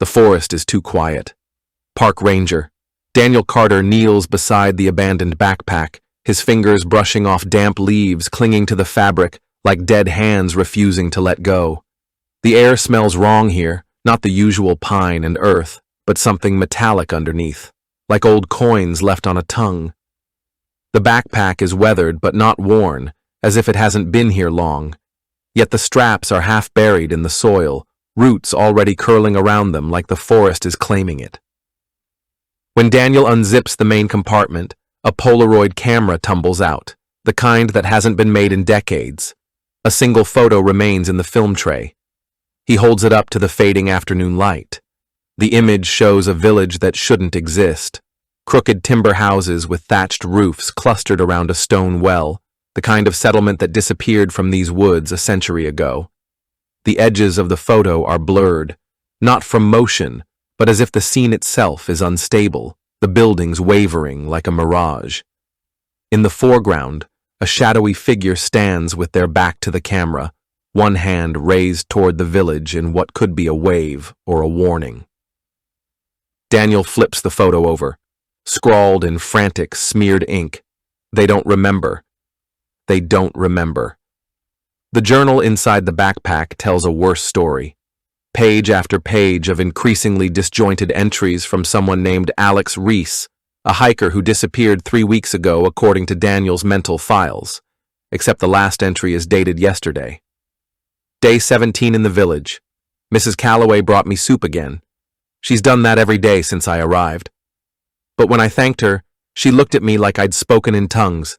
The forest is too quiet. Park ranger. Daniel Carter kneels beside the abandoned backpack, his fingers brushing off damp leaves clinging to the fabric like dead hands refusing to let go. The air smells wrong here, not the usual pine and earth, but something metallic underneath, like old coins left on a tongue. The backpack is weathered but not worn, as if it hasn't been here long. Yet the straps are half buried in the soil, roots already curling around them like the forest is claiming it. When Daniel unzips the main compartment, a Polaroid camera tumbles out, the kind that hasn't been made in decades. A single photo remains in the film tray. He holds it up to the fading afternoon light. The image shows a village that shouldn't exist. Crooked timber houses with thatched roofs clustered around a stone well, the kind of settlement that disappeared from these woods a century ago. The edges of the photo are blurred, not from motion, but as if the scene itself is unstable, the buildings wavering like a mirage. In the foreground, a shadowy figure stands with their back to the camera, one hand raised toward the village in what could be a wave or a warning. Daniel flips the photo over, scrawled in frantic, smeared ink. They don't remember. They don't remember. The journal inside the backpack tells a worse story. Page after page of increasingly disjointed entries from someone named Alex Reese, a hiker who disappeared 3 weeks ago according to Daniel's mental files, except the last entry is dated yesterday. Day 17 in the village. Mrs. Calloway brought me soup again. She's done that every day since I arrived. But when I thanked her, she looked at me like I'd spoken in tongues.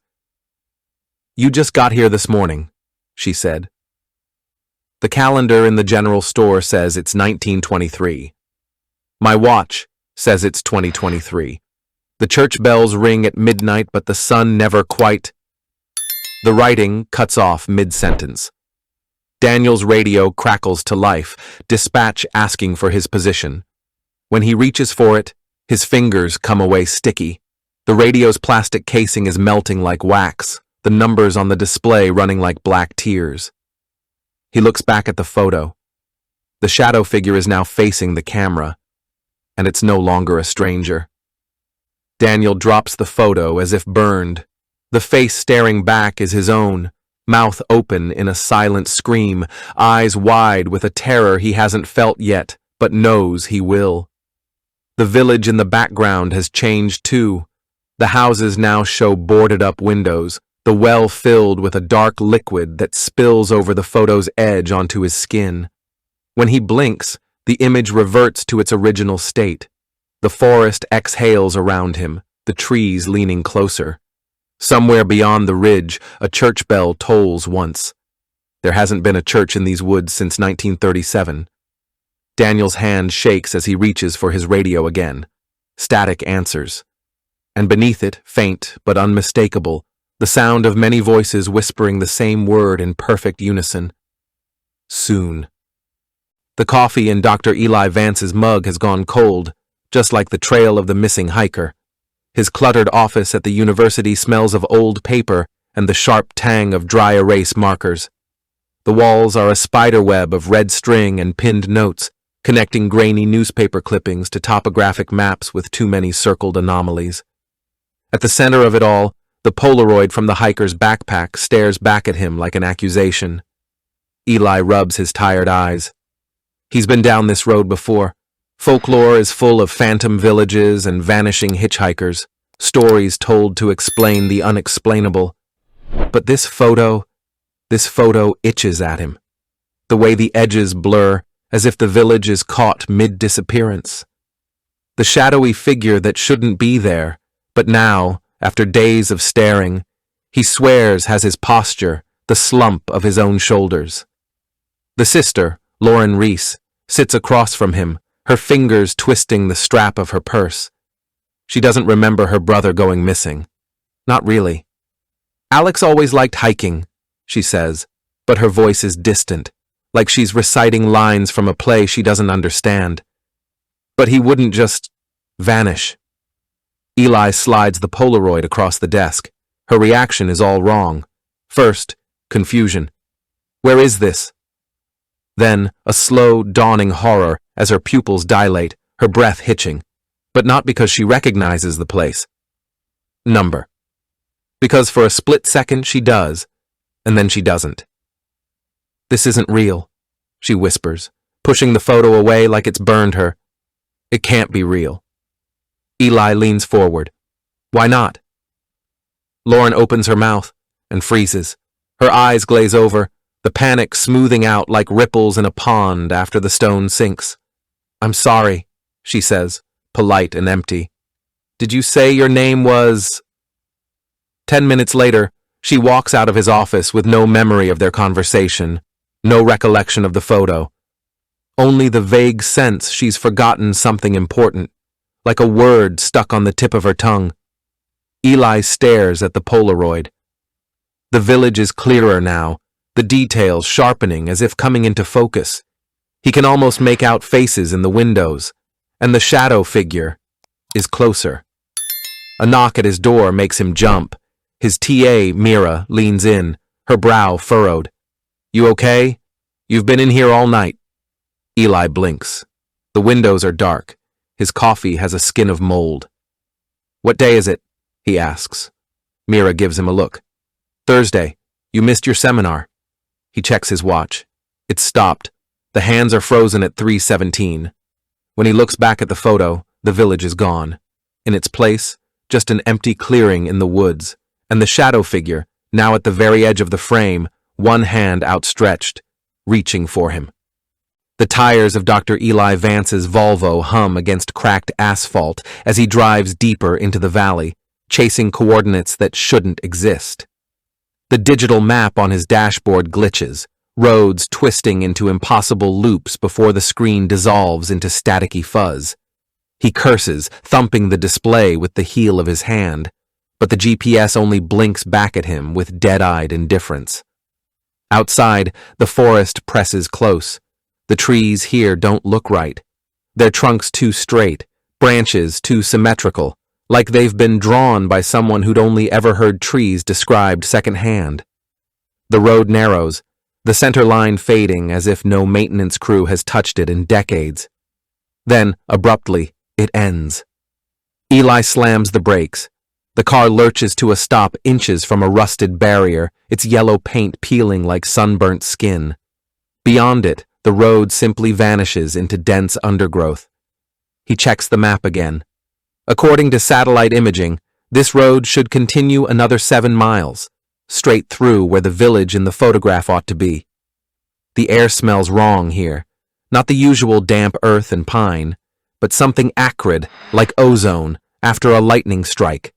"You just got here this morning," she said. The calendar in the general store says it's 1923. My watch says it's 2023. The church bells ring at midnight, but the sun never quite... The writing cuts off mid-sentence. Daniel's radio crackles to life, dispatch asking for his position. When he reaches for it, his fingers come away sticky. The radio's plastic casing is melting like wax, the numbers on the display running like black tears. He looks back at the photo. The shadow figure is now facing the camera, and it's no longer a stranger. Daniel drops the photo as if burned. The face staring back is his own, mouth open in a silent scream, eyes wide with a terror he hasn't felt yet, but knows he will. The village in the background has changed too. The houses now show boarded-up windows, the well filled with a dark liquid that spills over the photo's edge onto his skin. When he blinks, the image reverts to its original state. The forest exhales around him, the trees leaning closer. Somewhere beyond the ridge, a church bell tolls once. There hasn't been a church in these woods since 1937. Daniel's hand shakes as he reaches for his radio again. Static answers. And beneath it, faint but unmistakable, the sound of many voices whispering the same word in perfect unison. Soon. The coffee in Dr. Eli Vance's mug has gone cold, just like the trail of the missing hiker. His cluttered office at the university smells of old paper and the sharp tang of dry erase markers. The walls are a spider web of red string and pinned notes, connecting grainy newspaper clippings to topographic maps with too many circled anomalies. At the center of it all, the Polaroid from the hiker's backpack stares back at him like an accusation. Eli rubs his tired eyes. He's been down this road before. Folklore is full of phantom villages and vanishing hitchhikers, stories told to explain the unexplainable. But this photo itches at him. The way the edges blur, as if the village is caught mid-disappearance. The shadowy figure that shouldn't be there, but now, after days of staring, he swears has his posture, the slump of his own shoulders. The sister, Lauren Reese, sits across from him, her fingers twisting the strap of her purse. She doesn't remember her brother going missing. Not really. Alex always liked hiking, she says, but her voice is distant, like she's reciting lines from a play she doesn't understand. But he wouldn't just vanish. Eli slides the Polaroid across the desk. Her reaction is all wrong. First, confusion. Where is this? Then, a slow, dawning horror as her pupils dilate, her breath hitching. But not because she recognizes the place. Number. Because for a split second she does, and then she doesn't. This isn't real, she whispers, pushing the photo away like it's burned her. It can't be real. Eli leans forward. Why not? Lauren opens her mouth and freezes. Her eyes glaze over, the panic smoothing out like ripples in a pond after the stone sinks. I'm sorry, she says, polite and empty. Did you say your name was… 10 minutes later, she walks out of his office with no memory of their conversation, no recollection of the photo. Only the vague sense she's forgotten something important, like a word stuck on the tip of her tongue. Eli stares at the Polaroid. The village is clearer now, the details sharpening as if coming into focus. He can almost make out faces in the windows, and the shadow figure is closer. A knock at his door makes him jump. His TA, Mira, leans in, her brow furrowed. You okay? You've been in here all night. Eli blinks. The windows are dark. His coffee has a skin of mold. What day is it? He asks. Mira gives him a look. Thursday. You missed your seminar. He checks his watch. It's stopped. The hands are frozen at 3:17. When he looks back at the photo, the village is gone. In its place, just an empty clearing in the woods, and the shadow figure, now at the very edge of the frame, one hand outstretched, reaching for him. The tires of Dr. Eli Vance's Volvo hum against cracked asphalt as he drives deeper into the valley, chasing coordinates that shouldn't exist. The digital map on his dashboard glitches, roads twisting into impossible loops before the screen dissolves into staticky fuzz. He curses, thumping the display with the heel of his hand, but the GPS only blinks back at him with dead-eyed indifference. Outside, the forest presses close. The trees here don't look right. Their trunks too straight, branches too symmetrical, like they've been drawn by someone who'd only ever heard trees described secondhand. The road narrows, the center line fading as if no maintenance crew has touched it in decades. Then, abruptly, it ends. Eli slams the brakes. The car lurches to a stop inches from a rusted barrier, its yellow paint peeling like sunburnt skin. Beyond it, the road simply vanishes into dense undergrowth. He checks the map again. According to satellite imaging, this road should continue another 7 miles, straight through where the village in the photograph ought to be. The air smells wrong here, not the usual damp earth and pine, but something acrid, like ozone, after a lightning strike.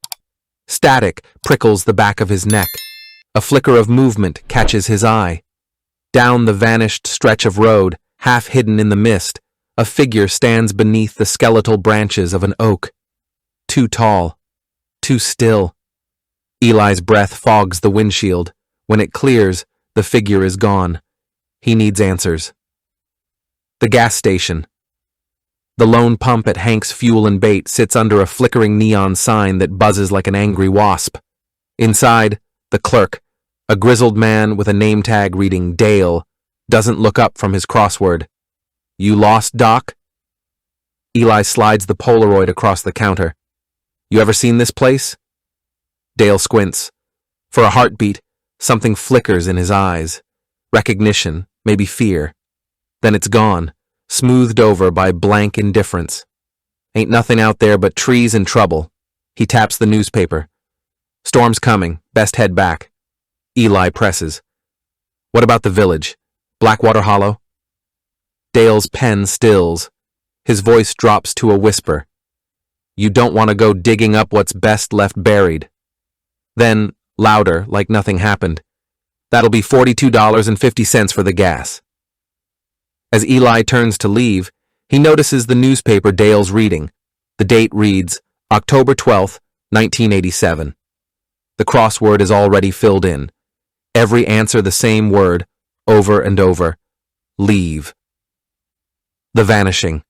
Static prickles the back of his neck. A flicker of movement catches his eye. Down the vanished stretch of road, half hidden in the mist, a figure stands beneath the skeletal branches of an oak. Too tall. Too still. Eli's breath fogs the windshield. When it clears, the figure is gone. He needs answers. The gas station. The lone pump at Hank's Fuel and Bait sits under a flickering neon sign that buzzes like an angry wasp. Inside, the clerk, a grizzled man with a name tag reading Dale, doesn't look up from his crossword. You lost, Doc? Eli slides the Polaroid across the counter. You ever seen this place? Dale squints. For a heartbeat, something flickers in his eyes. Recognition, maybe fear. Then it's gone, smoothed over by blank indifference. Ain't nothing out there but trees and trouble. He taps the newspaper. Storm's coming, best head back. Eli presses. What about the village? Blackwater Hollow? Dale's pen stills. His voice drops to a whisper. You don't want to go digging up what's best left buried. Then, louder, like nothing happened. That'll be $42.50 for the gas. As Eli turns to leave, he notices the newspaper Dale's reading. The date reads October 12th, 1987. The crossword is already filled in. Every answer the same word, over and over. Leave. The vanishing.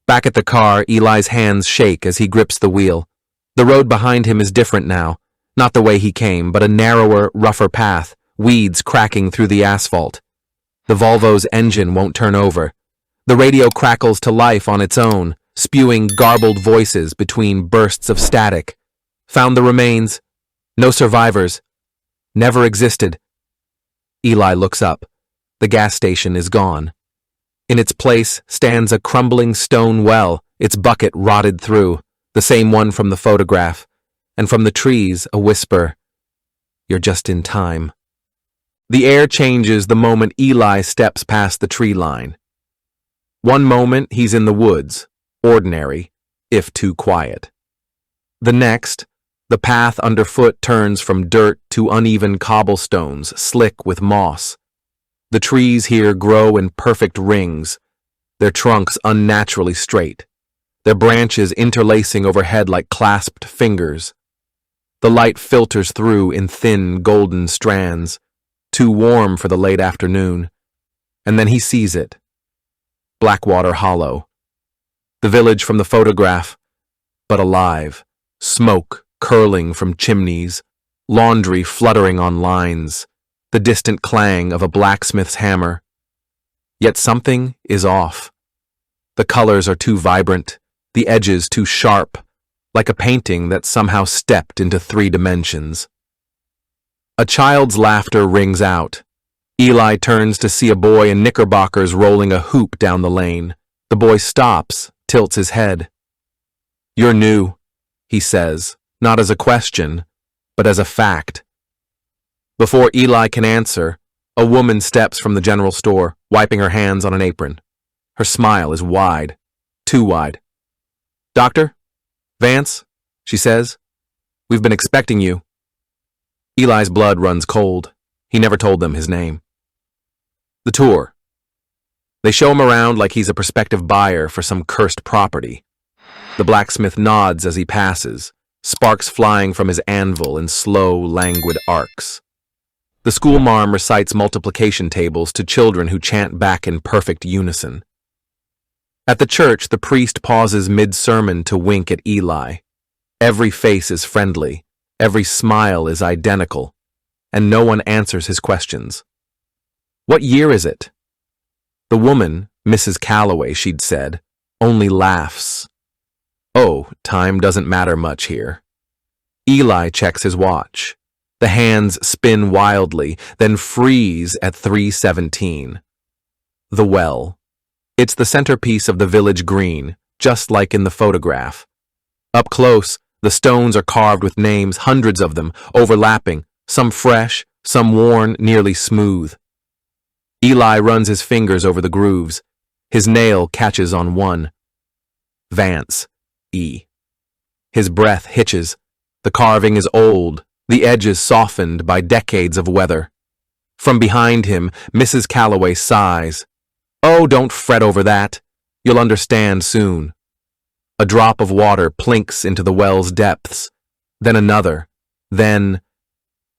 Back at the car, Eli's hands shake as he grips the wheel. The road behind him is different now. Not the way he came, but a narrower, rougher path, weeds cracking through the asphalt. The Volvo's engine won't turn over. The radio crackles to life on its own, spewing garbled voices between bursts of static. Found the remains. No survivors. Never existed. Eli looks up. The gas station is gone. In its place stands a crumbling stone well, its bucket rotted through, the same one from the photograph, and from the trees a whisper, "You're just in time." The air changes the moment Eli steps past the tree line. One moment he's in the woods, ordinary, if too quiet. The next, the path underfoot turns from dirt to uneven cobblestones, slick with moss. The trees here grow in perfect rings, their trunks unnaturally straight, their branches interlacing overhead like clasped fingers. The light filters through in thin, golden strands, too warm for the late afternoon, and then he sees it. Blackwater Hollow. The village from the photograph, but alive, smoke curling from chimneys, laundry fluttering on lines, the distant clang of a blacksmith's hammer. Yet something is off. The colors are too vibrant, the edges too sharp, like a painting that somehow stepped into 3 dimensions. A child's laughter rings out. Eli turns to see a boy in knickerbockers rolling a hoop down the lane. The boy stops, tilts his head. "You're new," he says, not as a question, but as a fact. Before Eli can answer, a woman steps from the general store, wiping her hands on an apron. Her smile is wide, too wide. "Doctor? Vance?" she says. "We've been expecting you." Eli's blood runs cold. He never told them his name. The tour. They show him around like he's a prospective buyer for some cursed property. The blacksmith nods as he passes, sparks flying from his anvil in slow, languid arcs. The schoolmarm recites multiplication tables to children who chant back in perfect unison. At the church, the priest pauses mid-sermon to wink at Eli. Every face is friendly, every smile is identical, and no one answers his questions. What year is it? The woman, Mrs. Calloway, she'd said, only laughs. Oh, time doesn't matter much here. Eli checks his watch. The hands spin wildly, then freeze at 3:17. The well. It's the centerpiece of the village green, just like in the photograph. Up close, the stones are carved with names, hundreds of them, overlapping, some fresh, some worn, nearly smooth. Eli runs his fingers over the grooves. His nail catches on one. Vance, E. His breath hitches. The carving is old, the edges softened by decades of weather. From behind him, Mrs. Calloway sighs. "Oh, don't fret over that. You'll understand soon." A drop of water plinks into the well's depths, then another, then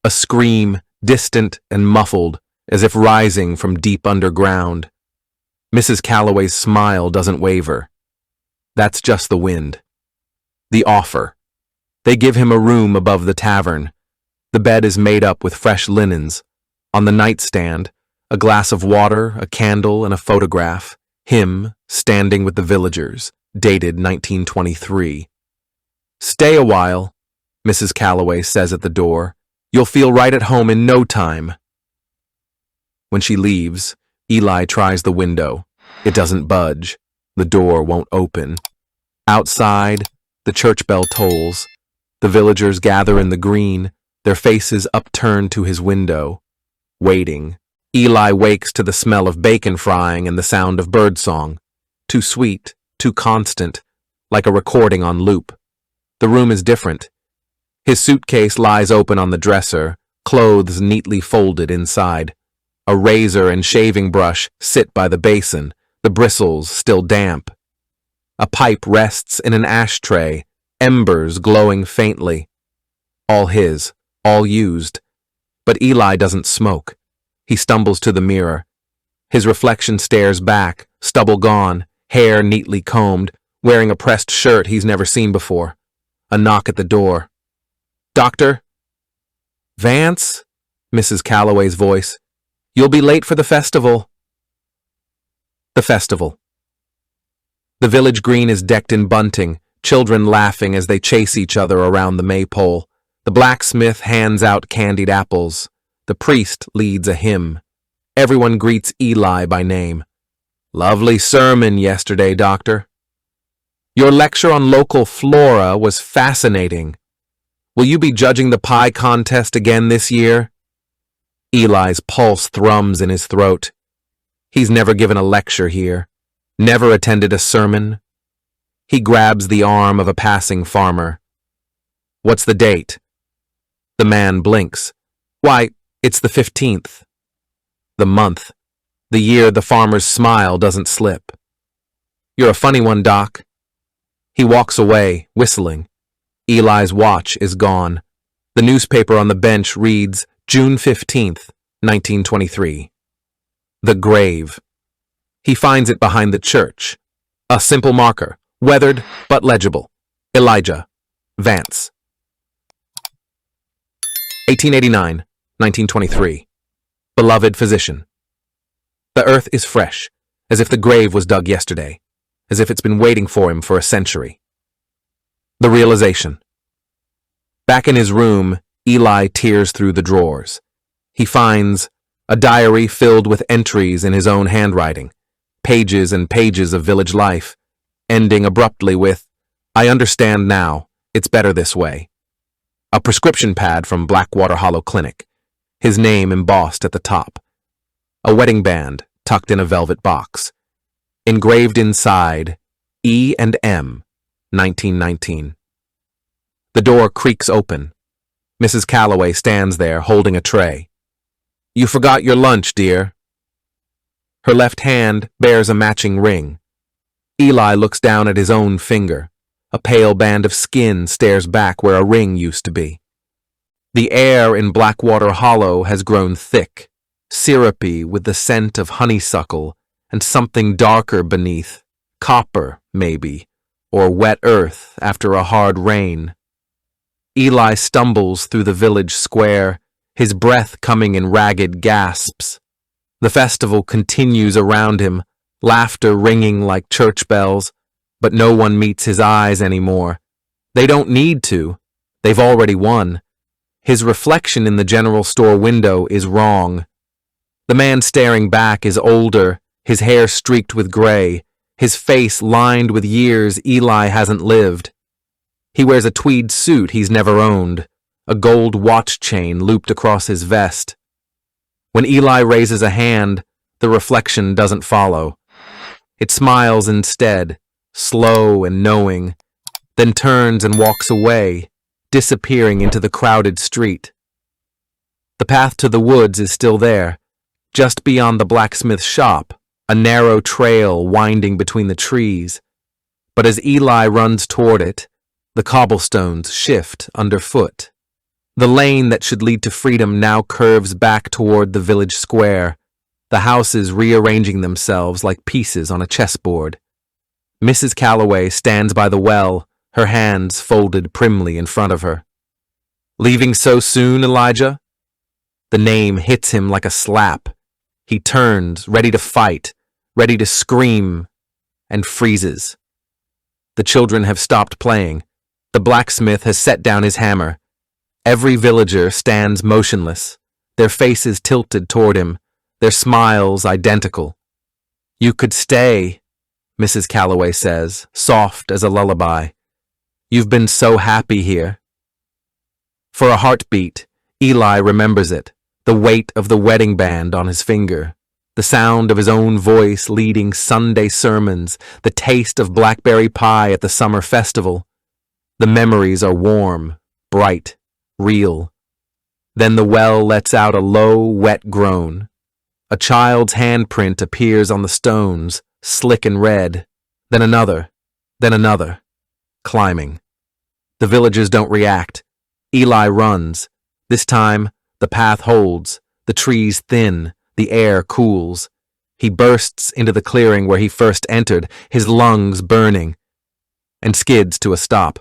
a scream, distant and muffled, as if rising from deep underground. Mrs. Calloway's smile doesn't waver. That's just the wind. The offer. They give him a room above the tavern. The bed is made up with fresh linens. On the nightstand, a glass of water, a candle, and a photograph. Him, standing with the villagers, dated 1923. "Stay a while," Mrs. Calloway says at the door. "You'll feel right at home in no time." When she leaves, Eli tries the window. It doesn't budge. The door won't open. Outside, the church bell tolls. The villagers gather in the green, their faces upturned to his window, waiting. Eli wakes to the smell of bacon frying and the sound of birdsong. Too sweet, too constant, like a recording on loop. The room is different. His suitcase lies open on the dresser, clothes neatly folded inside. A razor and shaving brush sit by the basin, the bristles still damp. A pipe rests in an ashtray, embers glowing faintly. All his, all used. But Eli doesn't smoke. He stumbles to the mirror. His reflection stares back, stubble gone, hair neatly combed, wearing a pressed shirt he's never seen before. A knock at the door. "Doctor?" "Vance?" Mrs. Calloway's voice. "You'll be late for the festival." The festival. The village green is decked in bunting, children laughing as they chase each other around the maypole. The blacksmith hands out candied apples. The priest leads a hymn. Everyone greets Eli by name. Lovely sermon yesterday, Doctor. Your lecture on local flora was fascinating. Will you be judging the pie contest again this year? Eli's pulse thrums in his throat. He's never given a lecture here, never attended a sermon. He grabs the arm of a passing farmer. What's the date? The man blinks. Why, it's the 15th. The month. The year the farmer's smile doesn't slip. You're a funny one, Doc. He walks away, whistling. Eli's watch is gone. The newspaper on the bench reads June 15th, 1923. The grave. He finds it behind the church. A simple marker, weathered but legible. Elijah Vance. 1889, 1923. Beloved physician. The earth is fresh, as if the grave was dug yesterday, as if it's been waiting for him for a century. The realization. Back in his room, Eli tears through the drawers. He finds a diary filled with entries in his own handwriting, pages and pages of village life, ending abruptly with, I understand now, it's better this way. A prescription pad from Blackwater Hollow Clinic, his name embossed at the top. A wedding band tucked in a velvet box. Engraved inside, E and M, 1919. The door creaks open. Mrs. Calloway stands there holding a tray. You forgot your lunch, dear. Her left hand bears a matching ring. Eli looks down at his own finger. A pale band of skin stares back where a ring used to be. The air in Blackwater Hollow has grown thick, syrupy with the scent of honeysuckle and something darker beneath, copper, maybe, or wet earth after a hard rain. Eli stumbles through the village square, his breath coming in ragged gasps. The festival continues around him, laughter ringing like church bells, but no one meets his eyes anymore. They don't need to. They've already won. His reflection in the general store window is wrong. The man staring back is older, his hair streaked with gray, his face lined with years Eli hasn't lived. He wears a tweed suit he's never owned, a gold watch chain looped across his vest. When Eli raises a hand, the reflection doesn't follow. It smiles instead, slow and knowing, then turns and walks away, disappearing into the crowded street. The path to the woods is still there, just beyond the blacksmith's shop, a narrow trail winding between the trees. But as Eli runs toward it, the cobblestones shift underfoot. The lane that should lead to freedom now curves back toward the village square, the houses rearranging themselves like pieces on a chessboard. Mrs. Calloway stands by the well, her hands folded primly in front of her. Leaving so soon, Elijah? The name hits him like a slap. He turns, ready to fight, ready to scream, and freezes. The children have stopped playing. The blacksmith has set down his hammer. Every villager stands motionless, their faces tilted toward him, their smiles identical. You could stay, Mrs. Calloway says, soft as a lullaby. You've been so happy here. For a heartbeat, Eli remembers it, the weight of the wedding band on his finger, the sound of his own voice leading Sunday sermons, the taste of blackberry pie at the summer festival. The memories are warm, bright, real. Then the well lets out a low, wet groan. A child's handprint appears on the stones, slick and red. Then another, climbing. The villagers don't react. Eli runs. This time, the path holds, the trees thin, the air cools. He bursts into the clearing where he first entered, his lungs burning, and skids to a stop.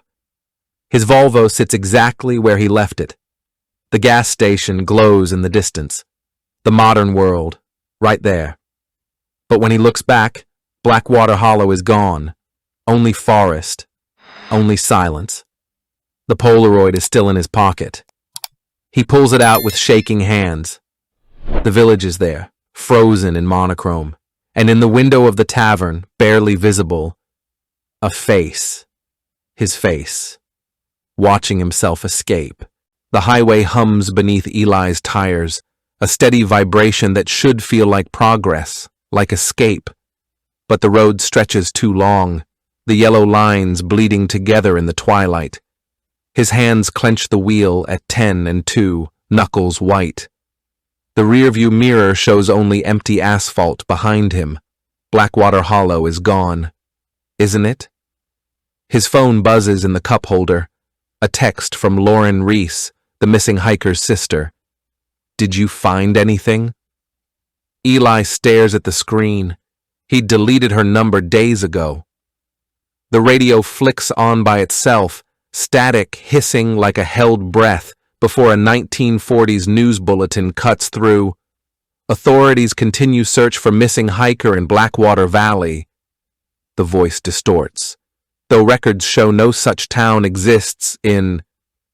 His Volvo sits exactly where he left it. The gas station glows in the distance. The modern world, right there. But when he looks back, Blackwater Hollow is gone. Only forest. Only silence. The Polaroid is still in his pocket. He pulls it out with shaking hands. The village is there, frozen in monochrome, and in the window of the tavern, barely visible, a face. His face. Watching himself escape. The highway hums beneath Eli's tires, a steady vibration that should feel like progress, like escape. But the road stretches too long, the yellow lines bleeding together in the twilight. His hands clench the wheel at 10 and 2, knuckles white. The rearview mirror shows only empty asphalt behind him. Blackwater Hollow is gone. Isn't it? His phone buzzes in the cup holder. A text from Lauren Reese, the missing hiker's sister. Did you find anything? Eli stares at the screen. He'd deleted her number days ago. The radio flicks on by itself, static hissing like a held breath before a 1940s news bulletin cuts through. Authorities continue search for missing hiker in Blackwater Valley. The voice distorts. Though records show no such town exists in,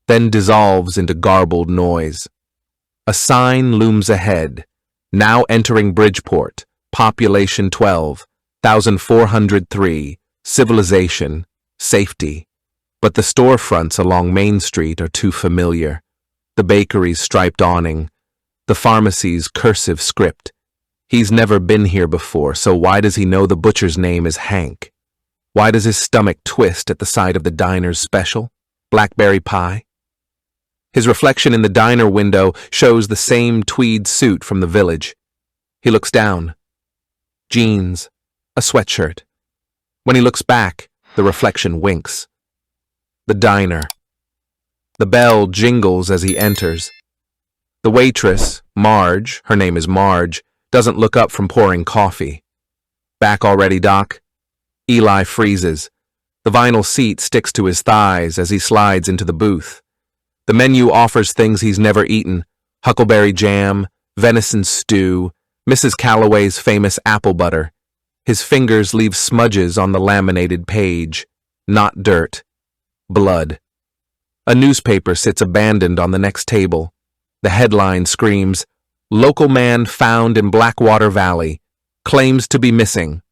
then dissolves into garbled noise. A sign looms ahead, now entering Bridgeport, population 12,403, civilization, safety. But the storefronts along Main Street are too familiar. The bakery's striped awning, the pharmacy's cursive script. He's never been here before, so why does he know the butcher's name is Hank? Why does his stomach twist at the sight of the diner's special, blackberry pie? His reflection in the diner window shows the same tweed suit from the village. He looks down. Jeans, a sweatshirt. When he looks back, the reflection winks. The diner. The bell jingles as he enters. The waitress, Marge, her name is Marge, doesn't look up from pouring coffee. Back already, Doc? Eli freezes. The vinyl seat sticks to his thighs as he slides into the booth. The menu offers things he's never eaten: huckleberry jam, venison stew, Mrs. Calloway's famous apple butter. His fingers leave smudges on the laminated page. Not dirt. Blood. A newspaper sits abandoned on the next table. The headline screams, "Local man found in Blackwater Valley. Claims to be missing.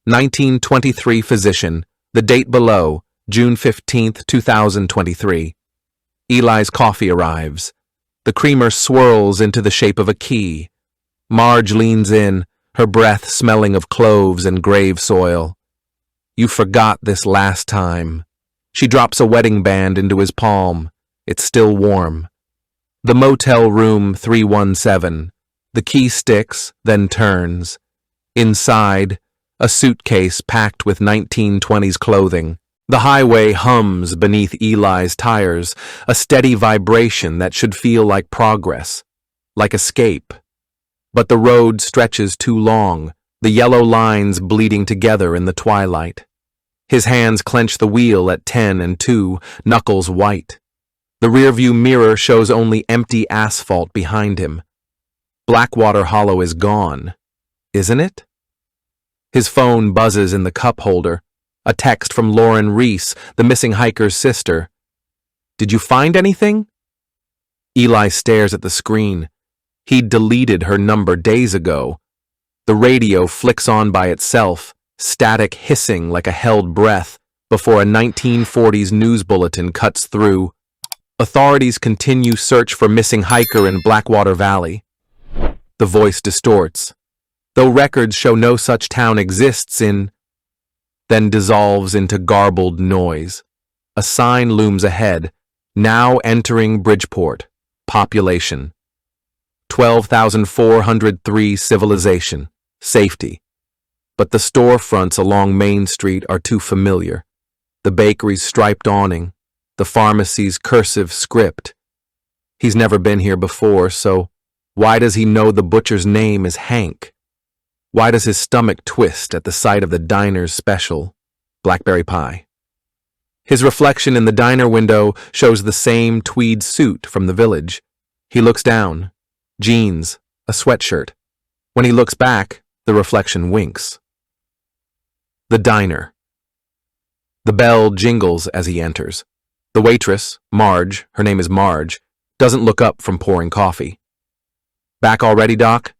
1923 physician. The date below, June 15th, 2023. Eli's coffee arrives. The creamer swirls into the shape of a key. Marge leans in, her breath smelling of cloves and grave soil. You forgot this last time. She drops a wedding band into his palm. It's still warm. The motel room 317. The key sticks, then turns. Inside, a suitcase packed with 1920s clothing. The highway hums beneath Eli's tires, a steady vibration that should feel like progress, like escape. But the road stretches too long, the yellow lines bleeding together in the twilight. His hands clench the wheel at 10 and 2, knuckles white. The rearview mirror shows only empty asphalt behind him. Blackwater Hollow is gone, isn't it? His phone buzzes in the cup holder. A text from Lauren Reese, the missing hiker's sister. Did you find anything? Eli stares at the screen. He'd deleted her number days ago. The radio flicks on by itself, static hissing like a held breath, before a 1940s news bulletin cuts through. Authorities continue search for missing hiker in Blackwater Valley. The voice distorts. Though records show no such town exists in, then dissolves into garbled noise. A sign looms ahead, now entering Bridgeport, population 12,403, civilization, safety. But the storefronts along Main Street are too familiar. The bakery's striped awning, the pharmacy's cursive script. He's never been here before, so why does he know the butcher's name is Hank? Why does his stomach twist at the sight of the diner's special, blackberry pie? His reflection in the diner window shows the same tweed suit from the village. He looks down. Jeans, a sweatshirt. When he looks back, The reflection winks. The diner. The bell jingles as he enters. The waitress, Marge, her name is Marge, doesn't look up from pouring coffee. Back already, Doc?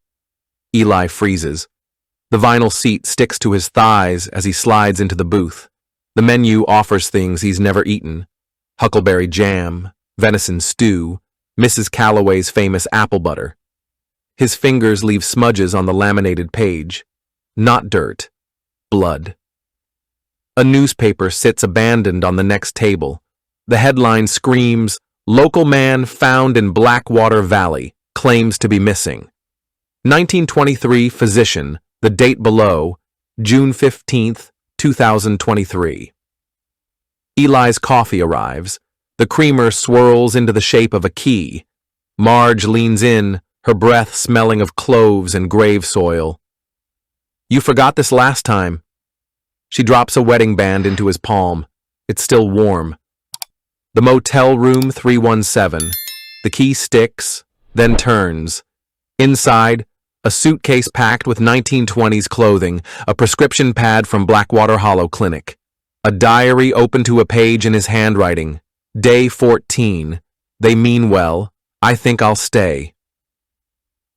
Eli freezes. The vinyl seat sticks to his thighs as he slides into the booth. The menu offers things he's never eaten. Huckleberry jam, venison stew, Mrs. Calloway's famous apple butter. His fingers leave smudges on the laminated page. Not dirt, blood. A newspaper sits abandoned on the next table. The headline screams, "Local man found in Blackwater Valley, claims to be missing." 1923 physician, the date below, June 15th, 2023. Eli's coffee arrives. The creamer swirls into the shape of a key. Marge leans in, her breath smelling of cloves and grave soil. "You forgot this last time." She drops a wedding band into his palm. It's still warm. The motel room 317. The key sticks, then turns. Inside, a suitcase packed with 1920s clothing, a prescription pad from Blackwater Hollow Clinic. A diary open to a page in his handwriting. Day 14. They mean well. I think I'll stay.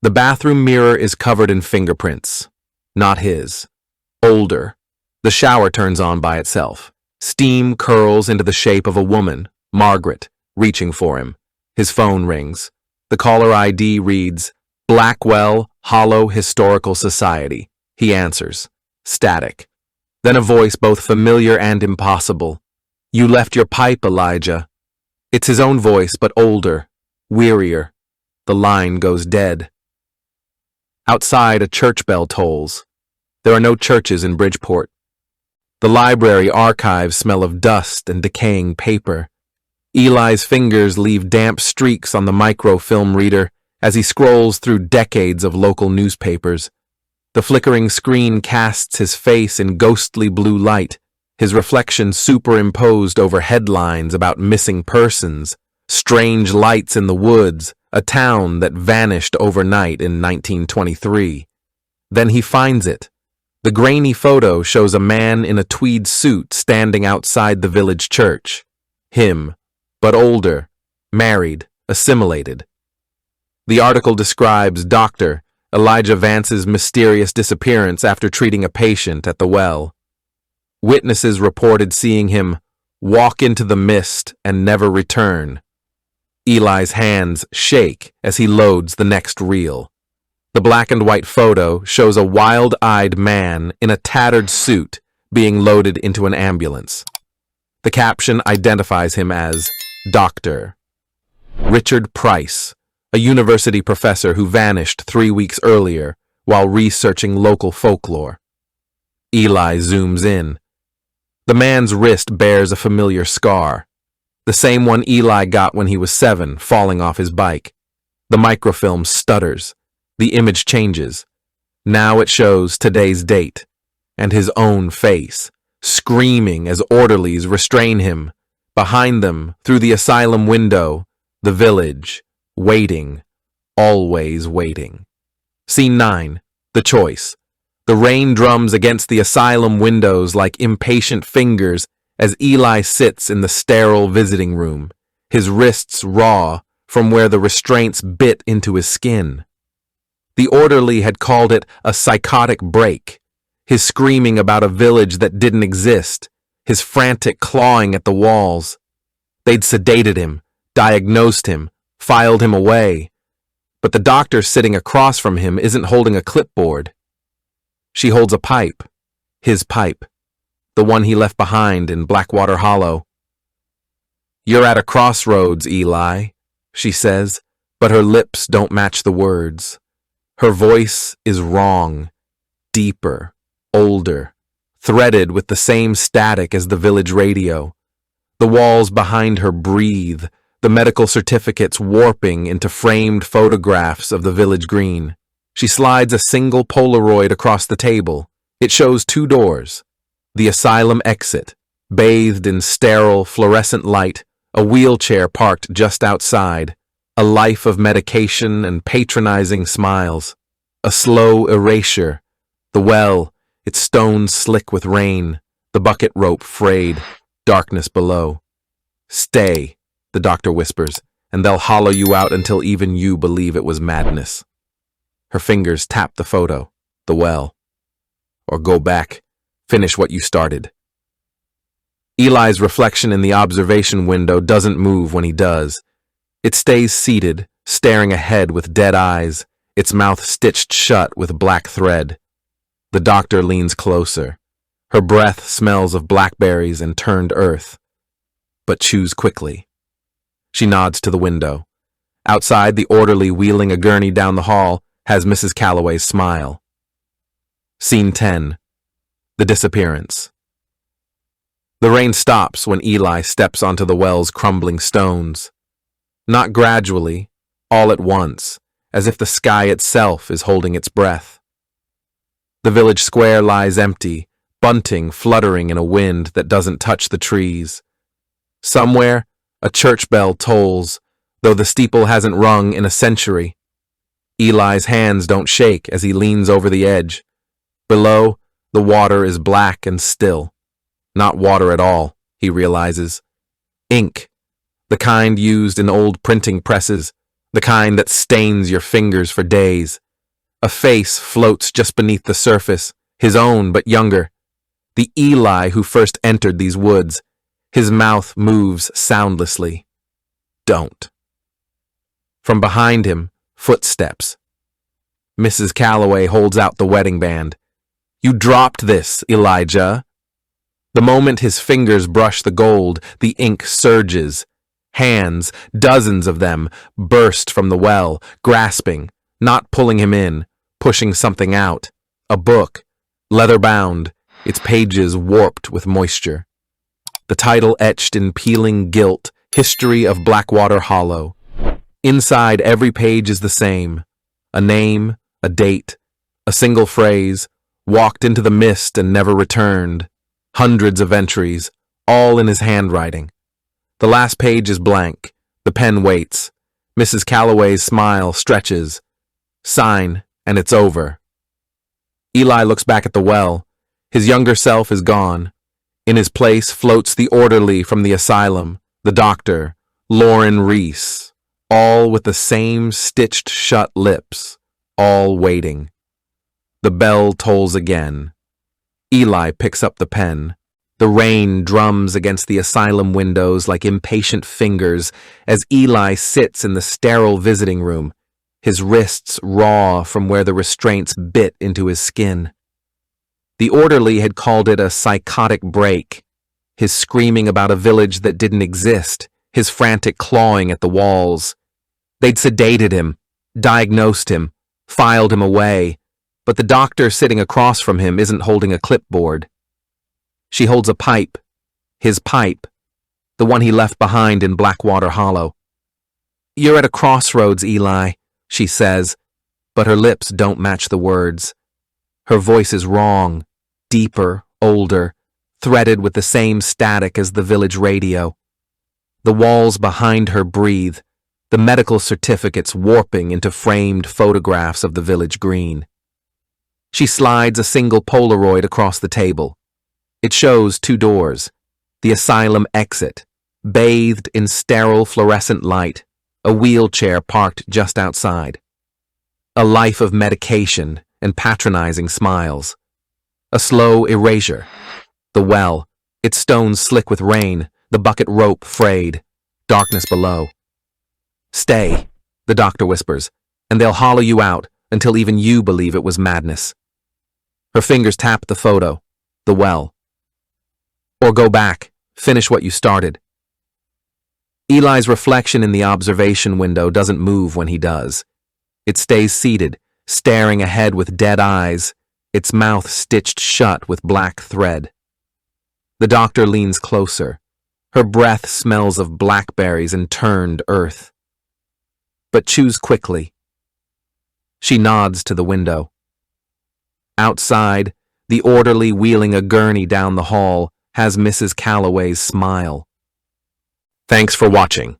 The bathroom mirror is covered in fingerprints. Not his. Older. The shower turns on by itself. Steam curls into the shape of a woman, Margaret, reaching for him. His phone rings. The caller ID reads, Blackwell Hollow Historical Society. He answers. Static. Then a voice both familiar and impossible. You left your pipe, Elijah. It's his own voice, but older, wearier. The line goes dead. Outside, a church bell tolls. There are no churches in Bridgeport. The library archives smell of dust and decaying paper. Eli's fingers leave damp streaks on the microfilm reader as he scrolls through decades of local newspapers. The flickering screen casts his face in ghostly blue light, his reflection superimposed over headlines about missing persons, strange lights in the woods, a town that vanished overnight in 1923. Then he finds it. The grainy photo shows a man in a tweed suit standing outside the village church. Him, but older, married, assimilated. The article describes Dr. Elijah Vance's mysterious disappearance after treating a patient at the well. Witnesses reported seeing him walk into the mist and never return. Eli's hands shake as he loads the next reel. The black and white photo shows a wild-eyed man in a tattered suit being loaded into an ambulance. The caption identifies him as Dr. Richard Price, a university professor who vanished 3 weeks earlier while researching local folklore. Eli zooms in. The man's wrist bears a familiar scar, the same one Eli got when he was 7, falling off his bike. The microfilm stutters. The image changes. Now it shows today's date, and his own face, screaming as orderlies restrain him. Behind them, through the asylum window, the village, waiting, always waiting. Scene 9, the choice. The rain drums against the asylum windows like impatient fingers as Eli sits in the sterile visiting room, his wrists raw from where the restraints bit into his skin. The orderly had called it a psychotic break, his screaming about a village that didn't exist, his frantic clawing at the walls. They'd sedated him, diagnosed him, filed him away. But the doctor sitting across from him isn't holding a clipboard. She holds a pipe, his pipe, the one he left behind in Blackwater Hollow. You're at a crossroads, Eli, she says, but her lips don't match the words. Her voice is wrong, deeper, older, threaded with the same static as the village radio. The walls behind her breathe, the medical certificates warping into framed photographs of the village green. She slides a single Polaroid across the table. It shows 2 doors. The asylum exit, bathed in sterile fluorescent light, a wheelchair parked just outside, a life of medication and patronizing smiles, a slow erasure, The well, its stones slick with rain, the bucket rope frayed, darkness below. Stay, the doctor whispers, and they'll hollow you out until even you believe it was madness. Her fingers tap the photo, the well. Or go back, finish what you started. Eli's reflection in the observation window doesn't move when he does. It stays seated, staring ahead with dead eyes, its mouth stitched shut with black thread. The doctor leans closer. Her breath smells of blackberries and turned earth. But chews quickly. She nods to the window. Outside, the orderly wheeling a gurney down the hall has Mrs. Calloway's smile. Scene 10. The disappearance. The rain stops when Eli steps onto the well's crumbling stones. Not gradually, all at once, as if the sky itself is holding its breath. The village square lies empty, bunting fluttering in a wind that doesn't touch the trees. Somewhere, a church bell tolls, though the steeple hasn't rung in a century. Eli's hands don't shake as he leans over the edge. Below, the water is black and still. Not water at all, he realizes. Ink, the kind used in old printing presses, the kind that stains your fingers for days. A face floats just beneath the surface, his own but younger. The Eli who first entered these woods. His mouth moves soundlessly. Don't. From behind him, footsteps. Mrs. Calloway holds out the wedding band. You dropped this, Elijah. The moment his fingers brush the gold, the ink surges. Hands, dozens of them, burst from the well, grasping, not pulling him in, pushing something out. A book, leather-bound, its pages warped with moisture. The title etched in peeling gilt, History of Blackwater Hollow. Inside, every page is the same. A name, a date, a single phrase, walked into the mist and never returned. Hundreds of entries, all in his handwriting. The last page is blank. The pen waits. Mrs. Calloway's smile stretches. Sign, and it's over. Eli looks back at the well. His younger self is gone. In his place floats the orderly from the asylum, the doctor, Lauren Reese, all with the same stitched shut lips, all waiting. The bell tolls again. Eli picks up the pen. The rain drums against the asylum windows like impatient fingers as Eli sits in the sterile visiting room, his wrists raw from where the restraints bit into his skin. The orderly had called it a psychotic break, his screaming about a village that didn't exist, his frantic clawing at the walls. They'd sedated him, diagnosed him, filed him away, but the doctor sitting across from him isn't holding a clipboard. She holds a pipe, his pipe, the one he left behind in Blackwater Hollow. You're at a crossroads, Eli, she says, but her lips don't match the words. Her voice is wrong, deeper, older, threaded with the same static as the village radio. The walls behind her breathe, the medical certificates warping into framed photographs of the village green. She slides a single Polaroid across the table. It shows 2 doors, the asylum exit, bathed in sterile fluorescent light, a wheelchair parked just outside. A life of medication and patronizing smiles. A slow erasure. The well, its stones slick with rain, the bucket rope frayed, darkness below. Stay, the doctor whispers, and they'll hollow you out until even you believe it was madness. Her fingers tap the photo, the well. Or go back, finish what you started. Eli's reflection in the observation window doesn't move when he does. It stays seated, staring ahead with dead eyes, its mouth stitched shut with black thread. The doctor leans closer. Her breath smells of blackberries and turned earth. But chews quickly. She nods to the window. Outside, the orderly wheeling a gurney down the hall has Mrs. Calloway's smile. Thanks for watching.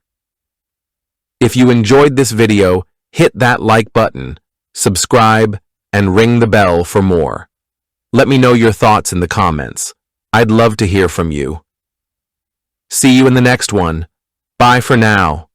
If you enjoyed this video, hit that like button, subscribe, and ring the bell for more. Let me know your thoughts in the comments. I'd love to hear from you. See you in the next one. Bye for now.